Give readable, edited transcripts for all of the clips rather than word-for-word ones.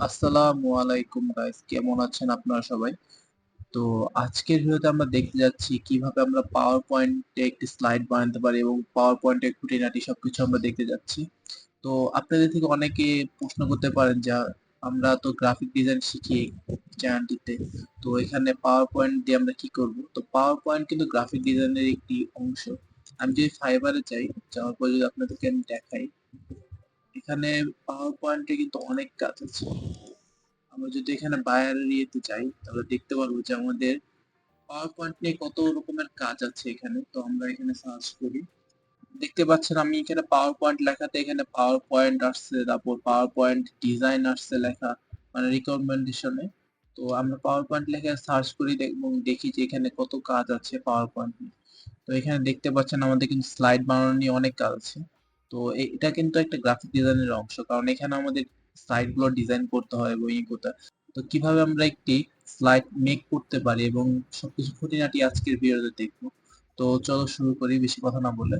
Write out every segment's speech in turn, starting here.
আসসালামু আলাইকুম গাইস, কেমন আছেন আপনারা সবাই? তো আজকের ভিডিওতে আমরা দেখতে যাচ্ছি কিভাবে আমরা পাওয়ার পয়েন্টে একটি স্লাইড বানাতে পারি এবং পাওয়ার পয়েন্টের খুঁটিনাটি সবকিছু আমরা দেখতে যাচ্ছি। তো আপনাদের থেকে অনেকে প্রশ্ন করতে পারেন যে আমরা তো গ্রাফিক ডিজাইন শিখি চ্যানেলটিতে, তো এখানে পাওয়ার পয়েন্ট দিয়ে আমরা কি করব? তো পাওয়ার পয়েন্ট কিন্তু গ্রাফিক ডিজাইনের একটি অংশ। আমি যদি ফাইবারে যাওয়ার পর যদি আপনাদেরকে আমি দেখাই, এখানে পাওয়ার পয়েন্টে কিন্তু অনেক কাজ আছে। আমরা যদি এখানে বায়ারের ইয়েতে যাই তাহলে দেখতে পারবো যে আমাদের পাওয়ার পয়েন্ট নিয়ে কত রকমের কাজ আছে এখানে। তো আমরা এখানে সার্চ করি, দেখতে পাচ্ছেন আমি এখানে পাওয়ার পয়েন্ট লেখাতে এখানে পাওয়ার পয়েন্ট আসছে, তারপর পাওয়ার পয়েন্ট ডিজাইন আসছে লেখা, মানে রিকমেন্ডেশনে। তো আমরা পাওয়ার পয়েন্ট লেখে সার্চ করি এবং দেখি যে এখানে কত কাজ আছে পাওয়ার পয়েন্ট নিয়ে। তো এখানে দেখতে পাচ্ছেন আমাদের কিন্তু স্লাইড বানানো নিয়ে অনেক কাজ আছে। তো এটা কিন্তু একটা গ্রাফিক ডিজাইনের অংশ, কারণ এখানে আমাদের সাইট গুলো ডিজাইন করতে হয় এবং ই করতে হয়। তো কিভাবে আমরা একটি স্লাইড মেক করতে পারি এবং সবকিছু খুঁটিনাটি আজকের ভিডিওতে দেখবো। তো চলো শুরু করি বেশি কথা না বলে।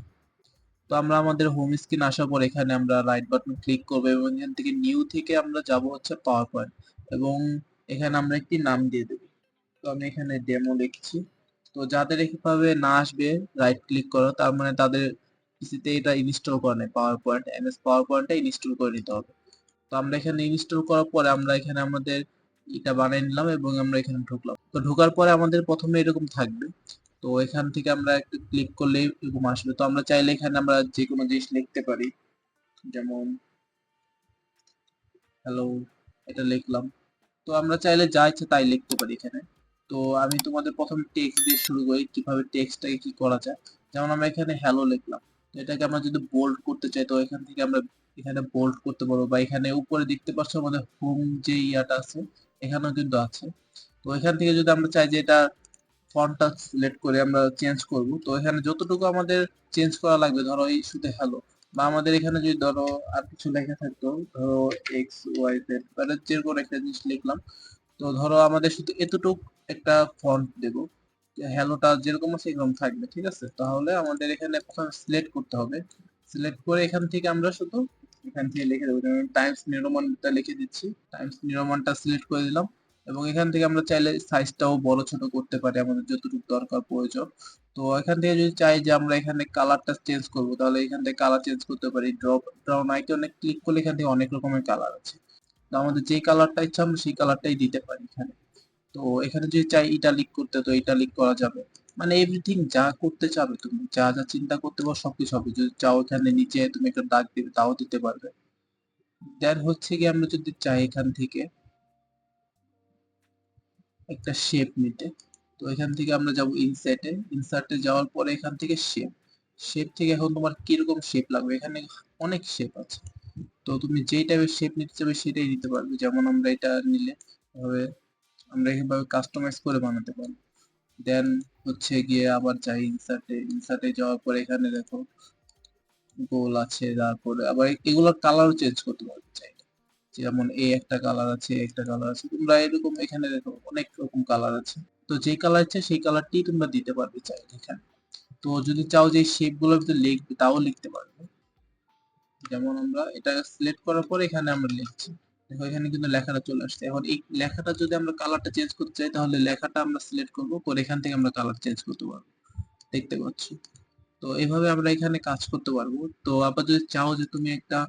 তো আমরা আমাদের হোম স্ক্রিন আসার পর এখানে আমরা রাইট বাটন ক্লিক করবো এবং এখান থেকে নিউ থেকে আমরা যাব হচ্ছে পাওয়ার পয়েন্ট এবং এখানে আমরা একটি নাম দিয়ে দেবো। তো আমি এখানে ডেমো লিখছি। তো যাদের এভাবে না আসবে রাইট ক্লিক করো, তার মানে তাদের পিসিতে এটা ইনস্টল করা নেই, পাওয়ার পয়েন্ট এমএস পাওয়ার পয়েন্টটা ইনস্টল করে নিতে হবে। তো আমরা এখানে ইনস্টল করার পরে আমরা এখানে আমাদের এটা বানিয়ে নিলাম এবং আমরা এখানে ঢুকলাম। তো ঢোকার পরে আমাদের প্রথমে এরকম থাকবে। তো এখান থেকে আমরা একটু ক্লিক করলে এরকম আসবে। তো আমরা চাইলে এখানে আমরা যে কোনো জিনিস লিখতে পারি, যেমন হ্যালো, এটা লিখলাম। তো আমরা চাইলে যা ইচ্ছে তাই লিখতে পারি এখানে। তো আমি তোমাদের প্রথমে টেক্সট দিয়ে শুরু করি, কিভাবে টেক্সটটাকে কি করা যায়। যেমন আমরা এখানে হ্যালো লিখলাম, তো এটাকে আমরা যদি বোল্ড করতে চাই তো এখান থেকে আমরা এখানে বোল্ড করতে পারবো, বা এখানে উপরে দেখতে পাচ্ছ আমাদের হোম যে ইয়াটা আছে এখানেও কিন্তু আছে। তো এখান থেকে যদি আমরা চাই যে এটা ফন্টটা সিলেক্ট করে আমরা চেঞ্জ করব, তো এখানে যতটুকু আমাদের চেঞ্জ করা লাগবে, ধরো এই শুধু হ্যালো, বা আমাদের এখানে যদি ধরো আর কিছু লেখা থাকতো, ধরো এক্স ওয়াই জেড, মানে যে কোনো একটা জিনিস লিখলাম। তো ধরো আমাদের শুধু এতটুক একটা ফন্ট দেব, হ্যালোটা যেরকম আছে এরকম থাকবে, ঠিক আছে? তাহলে আমাদের এখানে প্রথমে সিলেক্ট করতে হবে। সিলেক্ট করে এখান থেকে আমরা শুধু এখান থেকে লিখে দেবো, যেমন টাইমস নিউরোমানটা লিখে দিচ্ছি, টাইমস নিউরোমানটা সিলেক্ট করে দিলাম। এবং এখান থেকে আমরা চাইলে সাইজটাও বড় ছোট করতে পারি আমাদের যতটুকু দরকার প্রয়োজন। তো এখান থেকে যদি চাই যে আমরা এখানে কালারটা চেঞ্জ করব, তাহলে এখান থেকে কালার চেঞ্জ করতে পারি। ড্রপ ডাউন আইকনে ক্লিক করলে এখান থেকে অনেক রকমের কালার আছে। তো আমাদের যে কালারটা ইচ্ছা আমরা সেই কালারটাই দিতে পারি এখানে। তো এখানে যদি চাই ইটালিক করতে তো ইটালিক করা যাবে। মানে এভরিথিং যা করতে চাবে, তুমি যা যা চিন্তা করতে পারো সবকিছু হবে। যদি চাও এখানে নিচে তুমি একটা দাগ দিবে তাও দিতে পারবে। দেন হচ্ছে কি আমরা যদি চাই এখান থেকে একটা শেপ নিতে, তো এখান থেকে আমরা যাব ইনসার্টে। ইনসার্টে যাওয়ার পরে এখান থেকে শেপ, শেপ থেকে এখন তোমার কিরকম শেপ লাগবে, এখানে অনেক শেপ আছে। তো তুমি যেই টাইপের শেপ নিতে চাবে সেটাই দিতে পারবে। যেমন আমরা এটা নিলে হবে, আমরা এইভাবে কাস্টমাইজ করে বানাতে পারবো। দেন হচ্ছে গিয়ে আবার যাই ইনসার্টে। ইনসার্টে যাওয়ার পরে এখানে দেখো গোল আছে, তারপরে আবার এগুলোর কালারও চেঞ্জ করতে পারবে চাইলে। যেমন এই একটা কালার আছে, একটা কালার আছে, তোমরা এরকম এখানে দেখো অনেক রকম কালার আছে। তো যে কালার ইচ্ছে সেই কালারটি তোমরা দিতে পারবে চাইলে এখানে। তো যদি চাও যে শেপ গুলোর ভিতরে লিখবে তাও লিখতে পারবে। যেমন আমরা এটা সিলেক্ট করার পরে এখানে আমরা লিখছি, দেখো এখানে কিন্তু লেখাটা চলে আসছে। এখন এই লেখাটা যদি আমরা কালারটা চেঞ্জ করতে চাই তাহলে লেখাটা আমরা সিলেক্ট করবো, করে এখান থেকে আমরা কালার চেঞ্জ করতে পারবো, দেখতে পাচ্ছ? তো এভাবে আমরা এখানে কাজ করতে পারবো। তো আবার যদি চাও যে তুমি একটা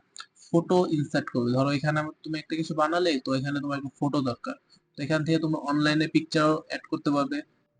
ফটো ইনসার্ট করবে, ধরো এখানে তুমি একটা কিছু বানালে, তো এখানে তোমার একটা ফটো দরকার, তো এখান থেকে তুমি অনলাইনে পিকচার অ্যাড করতে পারবে।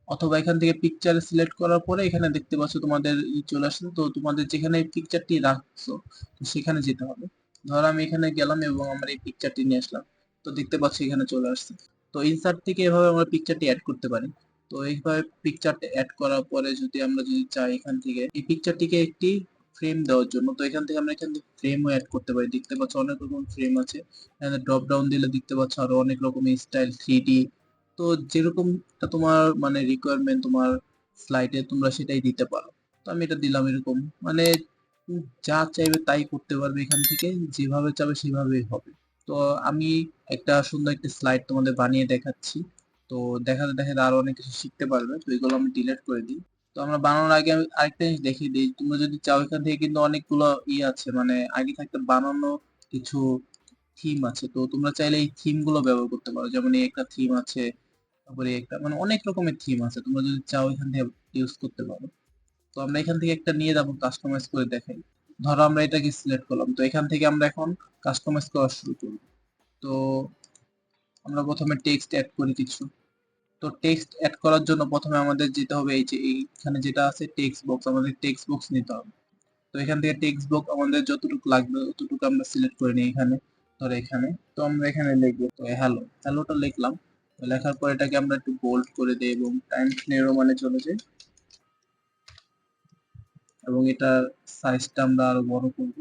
অথবা এখান থেকে পিকচার সিলেক্ট করার পরে এখানে দেখতে পাচ্ছ তোমাদের চলে আসছে, তো তোমাদের যেখানে পিকচারটি রাখছো তো সেখানে যেতে হবে। ধরো আমি এখানে গেলাম এবং আমার এই পিকচারটি নিয়ে আসলাম, তো দেখতে পাচ্ছি এখানে চলে আসছে। তো ইনসার্ট থেকে এভাবে আমরা পিকচারটি অ্যাড করতে পারি। তো এইভাবে পিকচারটা অ্যাড করার পরে যদি আমরা যদি চাই এখান থেকে এই পিকচারটিকে একটি ফ্রেম দেওয়ার জন্য, তো এখান থেকে আমরা এখান থেকে ফ্রেমও অ্যাড করতে পারি। দেখতে পাচ্ছ অনেক রকম ফ্রেম আছে, এখানে ড্রপ ডাউন দিলে দেখতে পাচ্ছ আরো অনেক রকমের স্টাইল 3D। তো যেরকমটা তোমার মানে রিকোয়ারমেন্ট তোমার স্লাইডে তোমরা সেটাই দিতে পারো। তো আমি এটা দিলাম এরকম, মানে যা চাইবে তাই করতে পারবে এখান থেকে, যেভাবে চাবে সেভাবেই হবে। তো আমি একটা সুন্দর একটা স্লাইড তোমাদের বানিয়ে দেখাচ্ছি। তো দেখাতে দেখাতে আরো অনেক কিছু শিখতে পারবে। তো এগুলো আমি ডিলিট করে দিই। তো আমরা বানানোর আগে আমি আরেকটা জিনিস দেখিয়ে দিই, তোমরা যদি চাও এখান থেকে কিন্তু অনেকগুলো আছে, মানে আগে থাকতে বানানো কিছু থিম আছে, তো তোমরা চাইলে এই থিম গুলো ব্যবহার করতে পারো। যেমন এই একটা থিম আছে, তারপরে একটা মানে অনেক রকমের থিম আছে, তোমরা যদি চাও এখান থেকে ইউজ করতে পারো। তো আমরা এখান থেকে একটা নিয়ে যাবো, কাস্টমাইজ করে দেখাই। ধরো আমরা এটাকে সিলেক্ট করলাম, তো এখান থেকে আমরা এখন কাস্টমাইজ করা শুরু করব। তো আমরা প্রথমে টেক্সট অ্যাড করি কিছু। তো টেক্সট অ্যাড করার জন্য প্রথমে আমাদের যেতে হবে এই যে এইখানে যেটা আছে টেক্সট বক্স, আমাদের টেক্সট বক্স নিতে হবে। তো এখান থেকে টেক্সট বক্স আমাদের যতটুকু লাগবে ততটুকু আমরা সিলেক্ট করে নিই এখানে। ধরো এখানে, তো আমরা এখানে লিখবো তো হ্যালো, হ্যালোটা লিখলাম। তো লেখার পর এটাকে আমরা একটু বোল্ড করে দিই এবং টাইমস নিউ রোমানে চলে যাই, এবং এটার সাইজটা আমরা আরো বড় করব।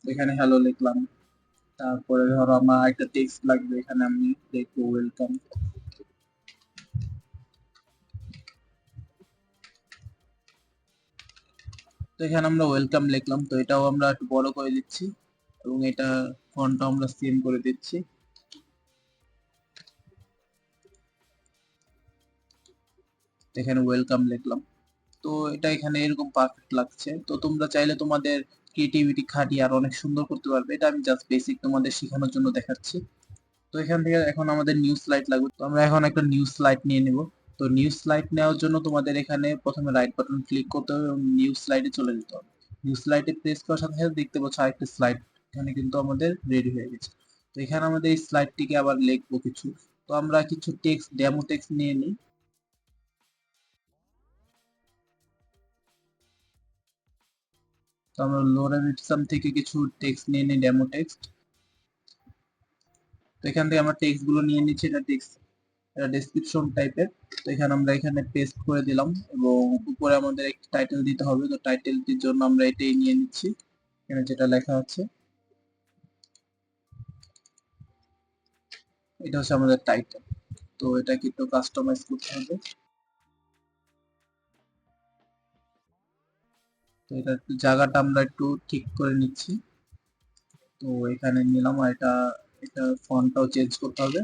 এখানে হ্যালো লিখলাম। তারপরে ধরো আমার একটা টেক্সট লাগবে, এখানে আমি লিখবো ওয়েলকাম। তো এখানে আমরা ওয়েলকাম লিখলাম, তো এটাও আমরা একটু বড় করে দিচ্ছি এবং এটা ফন্টটা আমরা সেম করে দিচ্ছি। এখানে ওয়েলকাম লিখলাম। তো এটা এখানে এরকম পারফেক্ট লাগছে। তো তোমরা চাইলে তোমাদের ক্রিয়েটিভিটি খাটিয়ে আর অনেক সুন্দর করতে পারবে, এটা আমি জাস্ট বেসিক তোমাদের শেখানোর জন্য দেখাচ্ছি। তো এখান থেকে এখন আমাদের নিউ স্লাইড লাগবে, তো আমরা এখন একটা নিউ স্লাইড নিয়ে নেব। তো নিউ স্লাইড নেওয়ার জন্য তোমাদের এখানে প্রথমে রাইট বাটন ক্লিক করতে হবে এবং নিউ স্লাইডে চলে যেতে হবে। নিউ স্লাইডে প্রেস করার সাথে সাথে দেখতে পাচ্ছ আরেকটা স্লাইড এখানে কিন্তু আমাদের রেডি হয়ে গেছে। তো এখানে আমাদের এই স্লাইডটিকে আবার লিখবো কিছু। তো আমরা কিছু টেক্সট, ডেমো টেক্সট নিয়ে নিই। তো আমরা লোরেন ইপসাম থেকে কিছু টেক্সট নিয়ে নিই, ডেমো টেক্সট। তো এখান থেকে আমরা টেক্সট গুলো নিয়ে নিচ্ছি, এটা টেক্সট, এটা ডেসক্রিপশন টাইপের। তো এখানে আমরা এখানে পেস্ট করে দিলাম এবং উপরে আমাদের একটি টাইটেল দিতে হবে। তো টাইটেলটির জন্য আমরা এটাই নিয়ে নিচ্ছি, এখানে যেটা লেখা আছে এটা হচ্ছে আমাদের টাইটেল। তো এটাকে একটু কাস্টমাইজ করতে হবে। তো এটা একটু জায়গাটা আমরা একটু ঠিক করে নিচ্ছি। তো এখানে নিলাম, আর এটা এটা ফন্টটাও চেঞ্জ করতে হবে।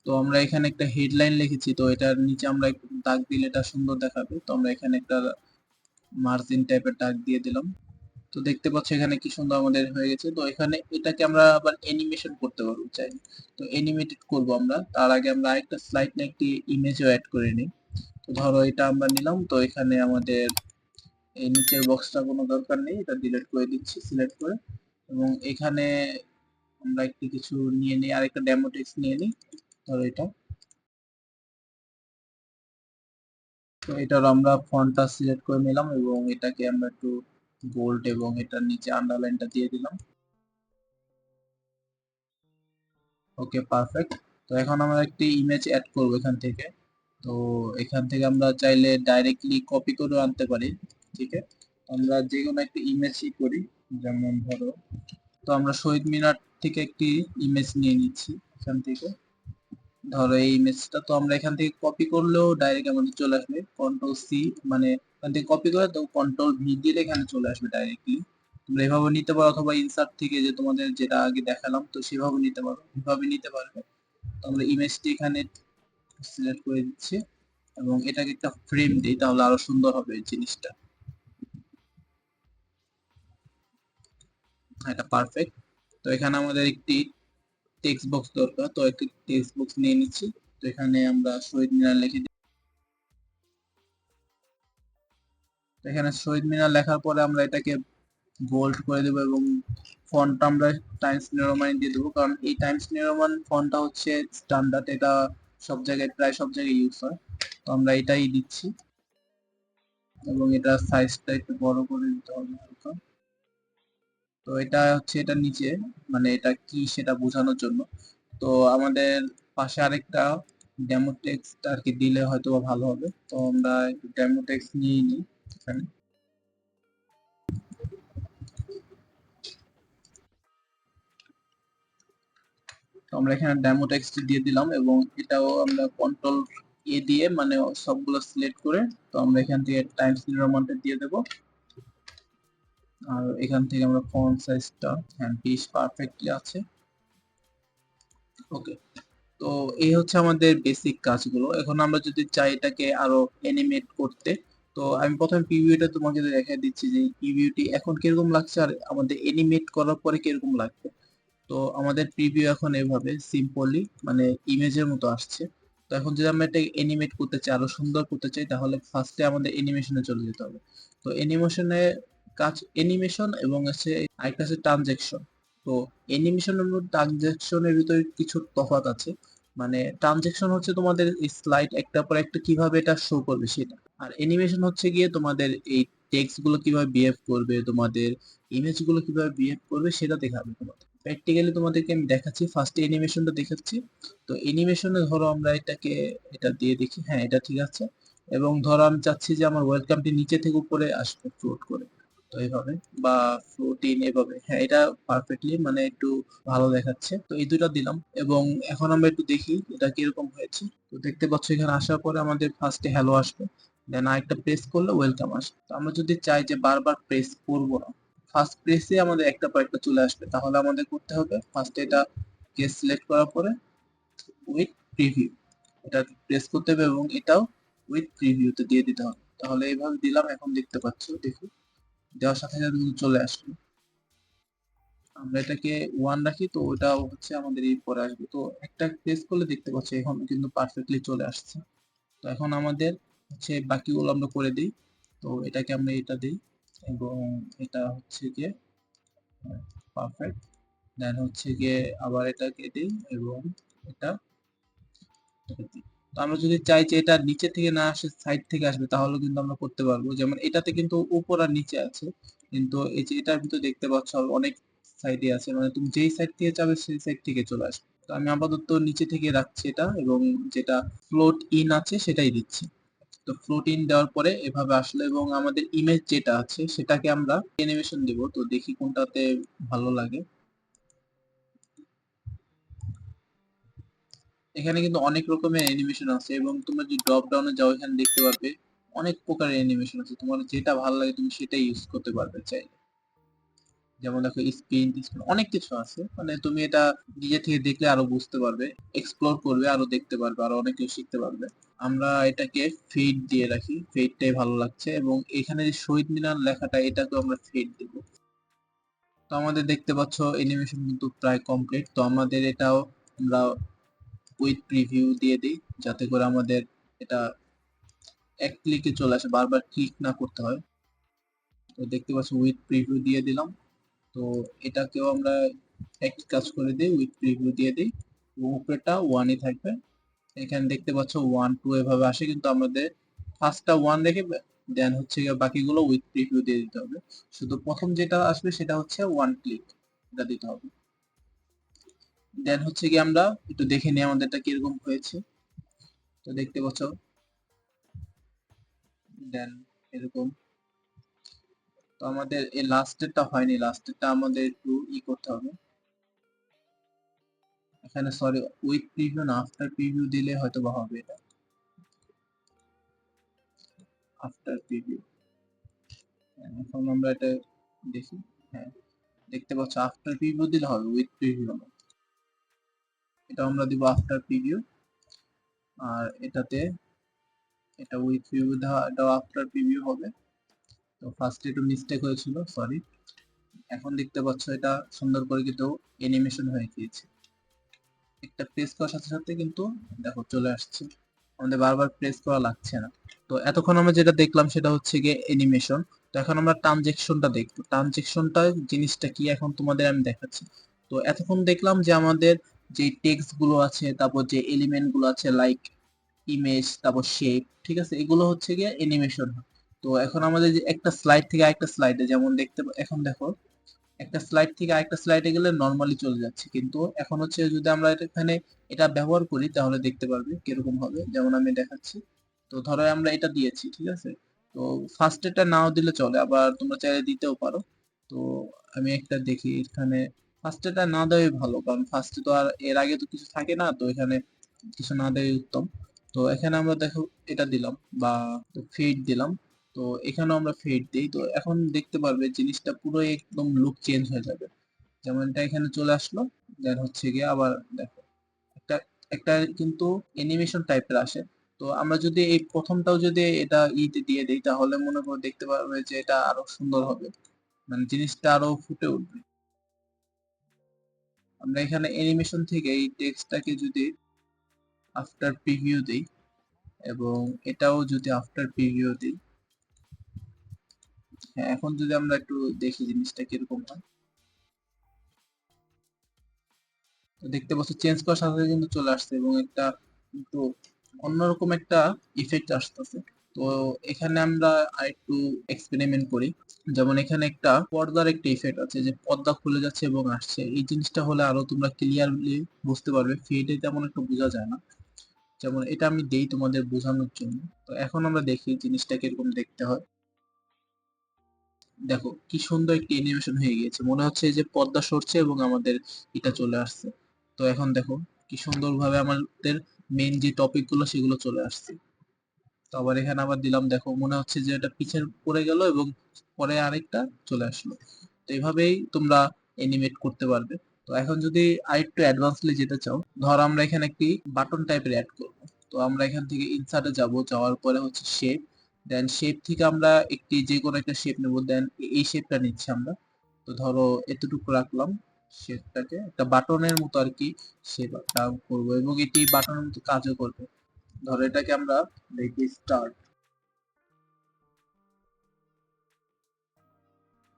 তো আমরা এখানে একটা হেডলাইন লিখেছি, তো এটার নিচে আমরা একটু দাগ দিলে এটা সুন্দর দেখাবে। তো আমরা এখানে একটা মার্জিন টাইপের দাগ দিয়ে দিলাম। তো দেখতে পাচ্ছ এখানে কি সুন্দর আমাদের হয়ে গেছে। তো এখানে এটাকে আমরা আবার অ্যানিমেশন করতে পারবো চাই। তো অ্যানিমেটেড করব আমরা, তার আগে আমরা আরেকটা স্লাইড নিয়ে একটি ইমেজও অ্যাড করে নিই। তো ধরো এটা আমরা নিলাম, তো এখানে আমাদের এই নিচের বক্সটা কোনো দরকার নেই, এটা ডিলিট করে দিচ্ছি সিলেক্ট করে। এবং এখানে আমরা একটু কিছু নিয়ে নিই, আরেকটা ডেমো টেক্সট নিয়ে নিই। ধরো এটা, তো এটার আমরা ফন্টটা সিলেক্ট করে নিলাম এবং এটাকে আমরা একটু বোল্ড এবং এটার নিচে আন্ডারলাইনটা দিয়ে দিলাম। ওকে, পারফেক্ট। তো এখন আমরা একটি ইমেজ অ্যাড করব এখান থেকে। তো এখান থেকে আমরা চাইলে ডাইরেক্টলি কপি করে আনতে পারি, ঠিক আছে। আমরা যে কোনো একটা ইমেজই করি, যেমন ধরো, তো আমরা শহীদ মিনার থেকে একটি ইমেজ নিয়ে নিচ্ছি এখান থেকে। ধরো এই ইমেজটা তো আমরা এখান থেকে কপি করলেও ডাইরেক্ট আমাদের চলে আসবে, কন্ট্রোল সি মানে এখান থেকে কপি করে তো কন্ট্রোল ভি দিলে এখানে চলে আসবে ডাইরেক্টলি। তোমরা এভাবে নিতে পারো, অথবা ইনসার্ট থেকে যে তোমাদের যেটা আগে দেখালাম তো সেভাবে নিতে পারো, এভাবে নিতে পারবে। তো আমরা ইমেজটি এখানে সিলেক্ট করে দিচ্ছি এবং এটাকে একটা ফ্রেম দিই, তাহলে আরো সুন্দর হবে এই জিনিসটা। এটা পারফেক্ট। তো এখানে আমাদের একটি টেক্সট বক্স দরকার, তো একটি টেক্সট বক্স নিয়ে নিচ্ছি। তো এখানে আমরা শহীদ মিনার লিখে দিই। তো এখানে শহীদ মিনার লেখার পরে আমরা এটাকে বোল্ড করে দেবো এবং ফন্টটা আমরা টাইমস নিউ রোমান দিয়ে দেবো, কারণ এই টাইমস নিউ রোমান ফন্টটা হচ্ছে স্ট্যান্ডার্ড, এটা সব জায়গায় প্রায় সব জায়গায় ইউজ হয়। তো আমরা এটাই দিচ্ছি এবং এটা সাইজটা একটু বড় করে দিতে হবে হালকা। তো এটা হচ্ছে এটার নিচে মানে এটা কি সেটা বোঝানোর জন্য। তো আমাদের পাশে আরেকটা ডেমো টেক্সট আর কি দিলে হয়তো ভালো হবে। তো আমরা ডেমো টেক্সট নিয়ে নিই এখানে। তো আমরা এখানে ডেমো টেক্সট দিয়ে দিলাম এবং এটাও আমরা কন্ট্রোল এ দিয়ে মানে সবগুলো সিলেক্ট করে, তো আমরা এখান থেকে টাইমস নিউ রোমানটা দিয়ে দেব। আর এখান থেকে আমরা ফন্ট সাইজটা হ্যাঁ 20 পারফেক্টলি আছে। ওকে। তো এই হচ্ছে আমাদের বেসিক কাজগুলো। এখন আমরা যদি চাই এটাকে আরো অ্যানিমেট করতে, তো আমি প্রথমে প্রিভিউটা তোমাকে দেখাই দিচ্ছি যে প্রিভিউটি এখন কিরকম লাগছে আর আমাদের অ্যানিমেট করার পরে কিরকম লাগবে। তো আমাদের প্রিভিউ এখন এভাবে সিম্পলি মানে ইমেজের মতো আসছে। তো এখন যদি আমরা এটা অ্যানিমেট করতে চাই, আরো সুন্দর করতে চাই, তাহলে ফার্স্টে আমাদের অ্যানিমেশনে চলে যেতে হবে। তো অ্যানিমেশনে কাজ, অ্যানিমেশন এবং হচ্ছে আরেকটা আছে ট্রানজেকশন। তো অ্যানিমেশন এবং ট্রানজেকশনের ভিতরে কিছু তফাৎ আছে। মানে ট্রানজেকশন হচ্ছে তোমাদের স্লাইড একটার পর একটা কিভাবে এটা শো করবে সেটা, আর অ্যানিমেশন হচ্ছে গিয়ে তোমাদের এই টেক্সট গুলো কিভাবে বিহেভ করবে, তোমাদের ইমেজ গুলো কিভাবে বিহেভ করবে সেটা দেখাবে তোমাদের। প্র্যাকটিক্যালি তোমাদেরকে আমি দেখাচ্ছি, ফার্স্ট অ্যানিমেশনটা দেখাচ্ছি। তো অ্যানিমেশনে ধরো আমরা এটাকে এটা দিয়ে দেখি, হ্যাঁ এটা ঠিক আছে। এবং ধরো আমি চাচ্ছি যে আমার ওয়েলকামটি নিচে থেকে উপরে আসবে ফ্লোট করে, তো এইভাবে, বা ফ্লোটিং এভাবে, হ্যাঁ এটা পারফেক্টলি মানে একটু ভালো দেখাচ্ছে। তো এই দুটো দিলাম এবং এখন আমরা একটু দেখি এটা কিরকম হয়েছে। তো দেখতে পাচ্ছ এখানে আসার পরে আমাদের ফার্স্টে হ্যালো আসবে, দেন আরেকটা প্রেস করলে ওয়েলকাম আসবে। তো আমরা যদি চাই যে বারবার প্রেস করব না, ফার্স্ট প্রেসে আমাদের একটা পর একটা চলে আসবে, তাহলে আমাদের করতে হবে ফার্স্টে এটা কে সিলেক্ট করার পরে উইথ প্রিভিউ এটা প্রেস করতে হবে এবং এটাও উইথ প্রিভিউতে দিয়ে দিতে হবে। তাহলে এইভাবে দিলাম, এখন দেখতে পাচ্ছ, দেখো দেওয়ার সাথে সাথে কিন্তু চলে আসলো। আমরা এটাকে ওয়ান রাখি, তো ওটাও হচ্ছে আমাদের এই পরে আসবে। তো একটা প্রেস করলে দেখতে পাচ্ছ এখন কিন্তু পারফেক্টলি চলে আসছে। তো এখন আমাদের হচ্ছে বাকিগুলো আমরা করে দিই। তো এটাকে আমরা এটা দিই এবং এটা হচ্ছে গিয়ে পারফেক্ট। দেন হচ্ছে গিয়ে আবার এটাকে দিই এবং এটা দিই। তো আমরা যদি চাই যে এটা নিচে থেকে না আসে সাইড থেকে আসবে, তাহলে কিন্তু আমরা করতে পারবো। যেমন এটাতে কিন্তু উপর আর নিচে আছে, কিন্তু এই যে এটার ভিতরে দেখতে পাচ্ছ অনেক সাইডে আছে, মানে তুমি যেই সাইড থেকে যাবে সেই সাইড থেকে চলে আসবে। তো আমি আপাতত নিচে থেকে রাখছি এটা এবং যেটা ফ্লোট ইন আছে সেটাই দিচ্ছি। তো ফ্লোট ইন দেওয়ার পরে এভাবে আসলো এবং আমাদের ইমেজ যেটা আছে সেটাকে আমরা অ্যানিমেশন দিব। তো দেখি কোনটাতে ভালো লাগে। এখানে কিন্তু অনেক রকমের অ্যানিমেশন আছে এবং তোমরা যদি ড্রপ ডাউনে যাও এখানে দেখতে পারবে অনেক প্রকারের অ্যানিমেশন আছে, তোমার যেটা ভালো লাগে তুমি সেটাই ইউজ করতে পারবে চাইলে। যেমন দেখো স্পিন স্পিন অনেক কিছু আছে, মানে তুমি এটা নিজে থেকে দেখলে আরো বুঝতে পারবে, এক্সপ্লোর করবে, আরো দেখতে পারবে, আরো অনেক কিছু শিখতে পারবে। আমরা এটাকে ফেড দিয়ে রাখি, ফেডটাই ভালো লাগছে এবং এখানে যে শহীদ মিনার লেখাটা এটাকে আমরা ফেড দেব। তো আমাদের দেখতে পাচ্ছ অ্যানিমেশন কিন্তু প্রায় কমপ্লিট। তো আমাদের এটাও আমরা উইথ প্রিভিউ দিয়ে দিই, যাতে করে আমাদের এটা এক ক্লিকে চলে আসে, বারবার ক্লিক না করতে হয়। তো দেখতে পাচ্ছ উইথ প্রিভিউ দিয়ে দিলাম। তো এটাকেও আমরা একই কাজ করে দিই, উইথ প্রিভিউ দিয়ে দিই এবং উপরেটা ওয়ানই থাকবে। এখানে দেখতে পাচ্ছ ওয়ান টু এভাবে আসে, কিন্তু আমাদের ফার্স্টটা ওয়ান রেখে দেন হচ্ছে গিয়ে বাকিগুলো উইথ প্রিভিউ দিয়ে দিতে হবে। শুধু প্রথম যেটা আসবে সেটা হচ্ছে ওয়ান ক্লিক, এটা দিতে হবে। দেন হচ্ছে কি আমরা একটু দেখে নিই আমাদেরটা কিরকম হয়েছে। তো দেখতে পাচ্ছ দেন এরকম। তো আমাদের এই লাস্টেরটা হয়নি, লাস্টেরটা আমাদের একটু করতে হবে। এখানে সরি উইথ প্রিভিউ না আফটার প্রিভিউ দিলে হয়তো বা হবে এটা, আফটার প্রিভিউ। এখন আমরা এটা দেখি, হ্যাঁ দেখতে পাচ্ছ আফটার প্রিভিউ দিলে হবে, উইথ প্রিভিউ না। এটা আমরা দিব আফটার প্রিভিউ, আর এটাতে এটা উইথ প্রিভিউ দেওয়া, এটা আফটার প্রিভিউ হবে। তো ফার্স্টে একটু মিস্টেক হয়েছিল, সরি। এখন দেখতে পাচ্ছ এটা সুন্দর করে কিন্তু অ্যানিমেশন হয়ে গিয়েছে। একটা প্রেস করার সাথে সাথে কিন্তু দেখো চলে আসছে, আমাদের বারবার প্রেস করা লাগছে না। তো এতক্ষণ আমরা যেটা দেখলাম সেটা হচ্ছে গিয়ে অ্যানিমেশন। তো এখন আমরা ট্রানজেকশনটা দেখবো, ট্রানজেকশনটা জিনিসটা কি এখন তোমাদের আমি দেখাচ্ছি। তো এতক্ষণ দেখলাম যে আমাদের যে টেক্সট গুলো আছে, তারপর যে এলিমেন্ট গুলো আছে লাইক ইমেজ, তারপর শেপ, ঠিক আছে, এগুলো হচ্ছে গিয়ে অ্যানিমেশন। তো এখন আমাদের যে একটা স্লাইড থেকে আরেকটা স্লাইডে যেমন দেখতে, এখন দেখো একটা স্লাইড থেকে আরেকটা স্লাইডে গেলে নরমালি চলে যাচ্ছে, কিন্তু এখন হচ্ছে যদি আমরা এখানে এটা ব্যবহার করি তাহলে দেখতে পারবে কিরকম হবে। যেমন আমি দেখাচ্ছি, তো ধরো আমরা এটা দিয়েছি, ঠিক আছে। তো ফার্স্ট এটা নাও দিলে চলে, আবার তোমরা চাইলে দিতেও পারো। তো আমি একটা দেখি এখানে, ফার্স্ট এটা না দেওয়াই ভালো, কারণ ফার্স্টে তো আর এর আগে তো কিছু থাকে না, তো এখানে কিছু না দেওয়াই উত্তম। তো এখানে আমরা দেখো এটা দিলাম বা ফিড দিলাম। তো এখানেও আমরা ফেড দিই, তো এখন দেখতে পারবে জিনিসটা পুরো একদম লুক চেঞ্জ হয়ে যাবে। যেমন এটা এখানে চলে আসলো, দেন হচ্ছে গিয়ে আবার দেখো একটা একটা কিন্তু অ্যানিমেশন টাইপের আসে। তো আমরা যদি এই প্রথমটাও যদি এটা দিয়ে দেই তাহলে মনে করো দেখতে পারবে যে এটা আরো সুন্দর হবে, মানে জিনিসটা আরো ফুটে উঠবে। আমরা এখানে অ্যানিমেশন থেকে এই টেক্সটটাকে যদি আফটার প্রিভিউ দেই এবং এটাও যদি আফটার প্রিভিউ দিই, হ্যাঁ এখন যদি আমরা একটু দেখি জিনিসটা কিরকম হয়, তো দেখতে পাচ্ছ চেঞ্জ করার সাথে সাথে কিন্তু চলে আসছে এবং একটা কিন্তু অন্যরকম একটা ইফেক্ট আসতেছে। তো এখানে আমরা আরেকটু এক্সপেরিমেন্ট করি, যেমন এখানে একটা পর্দার একটা ইফেক্ট আছে যে পর্দা খুলে যাচ্ছে এবং আসছে, এই জিনিসটা হলে আরো তোমরা ক্লিয়ারলি বুঝতে পারবে, ফেডে তেমন একটা বোঝা যায় না। যেমন এটা আমি দেই তোমাদের বোঝানোর জন্য। তো এখন আমরা দেখি জিনিসটা কিরকম দেখতে হয়। দেখো কি সুন্দর একটি অ্যানিমেশন হয়ে গিয়েছে, মনে হচ্ছে যে পর্দা সরছে এবং আমাদের এটা চলে আসছে। তো এখন দেখো কি সুন্দরভাবে আমাদের মেইন যে টপিক গুলো সেগুলো চলে আসছে। তো আবার এখানে আবার দিলাম, দেখো মনে হচ্ছে যে এটা পিছনে পড়ে গেল এবং পরে আরেকটা চলে আসলো। তো এইভাবেই তোমরা অ্যানিমেট করতে পারবে। তো এখন যদি আরেকটু অ্যাডভান্সলি যেতে চাও, ধর আমরা এখানে একটি বাটন টাইপের অ্যাড করব। তো আমরা এখান থেকে ইনসার্টে যাব, যাওয়ার পরে হচ্ছে শেপ, দেন শেপ থেকে আমরা একটি যে কোনো একটা শেপ নেব, দেন এই শেপটা নিচ্ছি আমরা। তো ধরো এতটুকু রাখলাম, শেপটাকে একটা বাটনের মতো আর কি শেপটা করবো এবং এটি বাটনের মতো কাজও করবে। ধরো এটাকে আমরা দেখি স্টার্ট,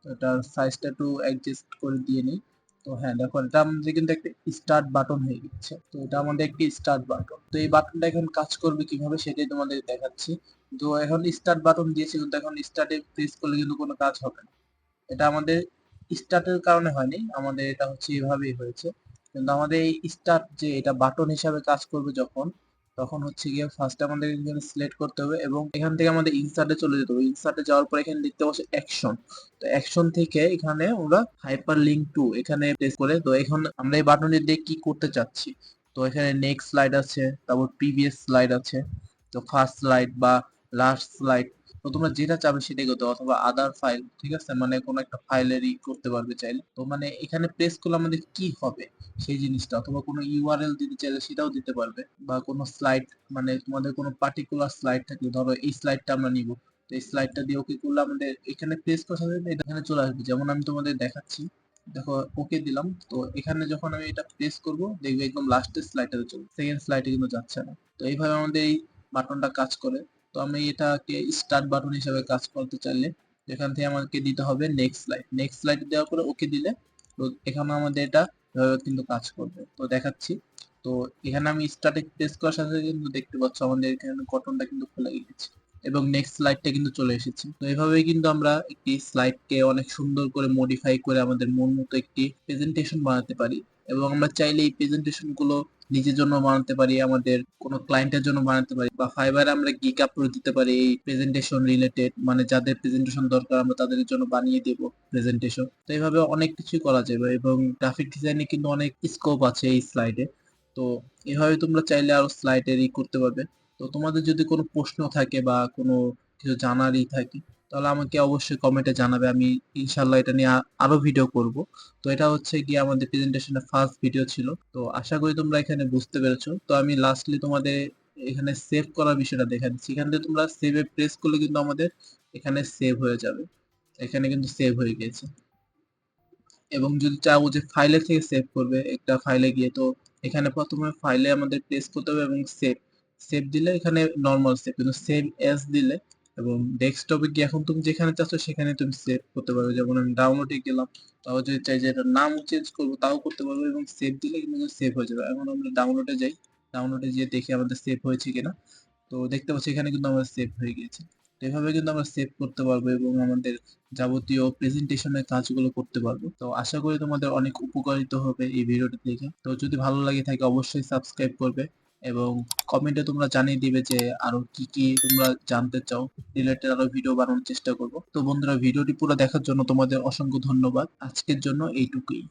এটার সাইজটা একটু অ্যাডজাস্ট করে দিয়ে নিই। তো হ্যাঁ দেখো এটা আমাদের কিন্তু একটা স্টার্ট বাটন হয়ে গেছে। তো এটা আমাদের একটি স্টার্ট বাটন। তো এই বাটনটা এখন কাজ করবে কিভাবে সেটাই তোমাদের দেখাচ্ছি। তো এখন স্টার্ট বাটন দিয়েছি কিন্তু এখন স্টার্টে প্রেস করলে কিন্তু কোনো কাজ হবে না। এটা আমাদের স্টার্টের কারণে হয়নি, আমাদের এটা হচ্ছে এভাবেই হয়েছে। কিন্তু আমাদের এই স্টার্ট যে এটা বাটন হিসাবে কাজ করবে যখন, তখন হচ্ছে গিয়ে ফার্স্ট আমাদের এখানে সিলেক্ট করতে হবে এবং এখান থেকে আমাদের ইনসার্টে চলে যেতে হবে। ইনসার্টে যাওয়ার পর এখানে দেখতে পাচ্ছি অ্যাকশন। তো অ্যাকশন থেকে এখানে আমরা হাইপার লিঙ্ক টু এখানে প্রেস করে, তো এখন আমরা এই বাটনে দিয়ে কি করতে চাচ্ছি। তো এখানে নেক্সট স্লাইড আছে, তারপর প্রিভিয়াস স্লাইড আছে, তো ফার্স্ট স্লাইড বা লাস্ট স্লাইড, তো তোমরা যেটা চাবে সেটাই করতে, অথবা আদার ফাইল, ঠিক আছে, মানে কোনো একটা ফাইলেরই করতে পারবে চাইলে। তো মানে এখানে প্রেস করলে আমাদের কি হবে সেই জিনিসটা, অথবা কোনো ইউআরএল দিতে চাইলে সেটাও দিতে পারবে, বা কোনো স্লাইড, মানে তোমাদের কোনো পার্টিকুলার স্লাইড থাকলে ধরো এই স্লাইডটা আমরা নিব, তো এই স্লাইডটা দিয়ে ওকে করলে আমাদের এখানে প্রেস করার সাথে সাথে এটা এখানে চলে আসবে, যেমন আমি তোমাদের দেখাচ্ছি। দেখো ওকে দিলাম, তো এখানে যখন আমি এটা প্রেস করব দেখবে একদম লাস্টের স্লাইডটাতে চলবে, সেকেন্ড স্লাইডে কিন্তু যাচ্ছে না। তো এইভাবে আমাদের এই বাটনটা কাজ করে। তো আমি এটাকে স্টার্ট বাটন হিসেবে কাজ করতে চাইলে এখান থেকে আমাকে দিতে হবে নেক্সট স্লাইড, নেক্সট স্লাইড দেওয়ার পরে ওকে দিলে তো এখানে আমাদের এটা কিন্তু কাজ করবে। তো দেখাচ্ছি, তো এখানে আমি স্টার্টে প্রেস করার সাথে সাথে কিন্তু দেখতে পাচ্ছ আমাদের এখানে কটনটা কিন্তু খুলে গিয়েছে এবং নেক্সট স্লাইডটা কিন্তু চলে এসেছে। তো এভাবেই কিন্তু আমরা একটি স্লাইডকে অনেক সুন্দর করে মডিফাই করে আমাদের মন মতো একটি প্রেজেন্টেশন বানাতে পারি এবং আমরা চাইলে এই প্রেজেন্টেশন গুলো নিজের জন্য বানাতে পারি, আমাদের কোনো ক্লায়েন্টের জন্য বানাতে পারি, বা ফাইবারে আমরা গিগ আপলোড দিতে পারি এই প্রেজেন্টেশন রিলেটেড, মানে যাদের প্রেজেন্টেশন দরকার আমরা তাদের জন্য বানিয়ে দেব প্রেজেন্টেশন। তো এইভাবে অনেক কিছুই করা যাবে এবং গ্রাফিক ডিজাইনে কিন্তু অনেক স্কোপ আছে এই স্লাইডে। তো এভাবে তোমরা চাইলে আরো স্লাইডের করতে পারবে। তো তোমাদের যদি কোনো প্রশ্ন থাকে বা কোনো কিছু জানারই থাকে তাহলে আমাকে অবশ্যই কমেন্টে জানাবে, আমি ইনশাল্লাহ এটা নিয়ে আরো ভিডিও করব। তো এটা হচ্ছে গিয়ে আমাদের প্রেজেন্টেশনের ফার্স্ট ভিডিও ছিল, তো আশা করি তোমরা এখানে বুঝতে পেরেছো। তো আমি লাস্টলি তোমাদের এখানে সেভ করার বিষয়টা দেখা দিচ্ছি, এখান থেকে তোমরা সেভে প্রেস করলে কিন্তু আমাদের এখানে সেভ হয়ে যাবে, এখানে কিন্তু সেভ হয়ে গিয়েছে। এবং যদি চাও যে ফাইলে থেকে সেভ করবে একটা ফাইলে গিয়ে, তো এখানে প্রথমে ফাইলে আমাদের প্রেস করতে হবে এবং সেভ, সেভ দিলে এখানে নর্মাল সেভ, কিন্তু সেভ এস দিলে এবং ডেস্কটপে গিয়ে এখন তুমি যেখানে চাচ্ছ সেখানে তুমি সেভ করতে পারবে। যেমন আমি ডাউনলোডে গেলাম, তাও যদি চাই যে এটার নাম চেঞ্জ করবো তাও করতে পারবো এবং সেভ দিলে কিন্তু সেভ হয়ে যাবে। এখন আমরা ডাউনলোডে যাই, ডাউনলোডে গিয়ে দেখি আমাদের সেভ হয়েছে কিনা। তো দেখতে পাচ্ছি এখানে কিন্তু আমাদের সেভ হয়ে গিয়েছে। তো এভাবে কিন্তু আমরা সেভ করতে পারবো এবং আমাদের যাবতীয় প্রেজেন্টেশনের কাজগুলো করতে পারবো। তো আশা করি তোমাদের অনেক উপকারিত হবে এই ভিডিওটি দেখে। তো যদি ভালো লাগে থাকে অবশ্যই সাবস্ক্রাইব করবে এবং কমেন্টে তোমরা জানিয়ে দিবে যে আরো কি কি তোমরা জানতে চাও, রিলেটেড আরো ভিডিও বানানোর চেষ্টা করব। তো বন্ধুরা ভিডিওটি পুরো দেখার জন্য তোমাদের অসংখ্য ধন্যবাদ, আজকের জন্য এইটুকুই।